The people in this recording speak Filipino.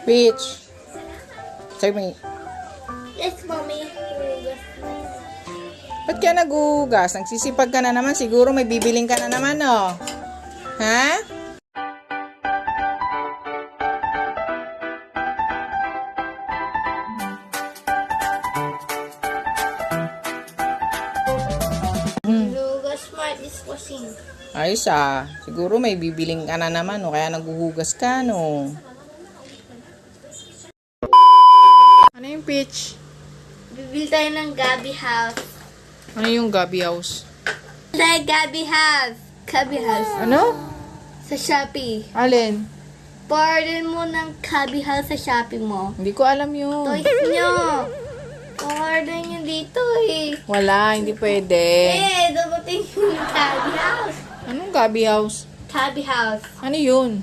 Peach. Sabi mo, Yes, mommy. ba't ka naguhugas? Nagsisipag ka na naman. Siguro may bibiling ka na naman, oh. Ha? Lugas smart dishwashing. Ayos ah. Siguro may bibiling ka na naman, no? Kaya naguhugas ka, no? Ano yung Peach? Bibili tayo ng Gabi House. Ano yung Gabi House? Like Gabi House. Gabi House. Ano? Sa Shopee. Alin? Pa-order mo ng Gabi House sa Shopee mo. Hindi ko alam yun. Toys nyo. Pa-order nyo dito eh. Wala, hindi pwede. Eh, dapating yung Gabi House. Anong Gabi House? Gabi House. Ano yun?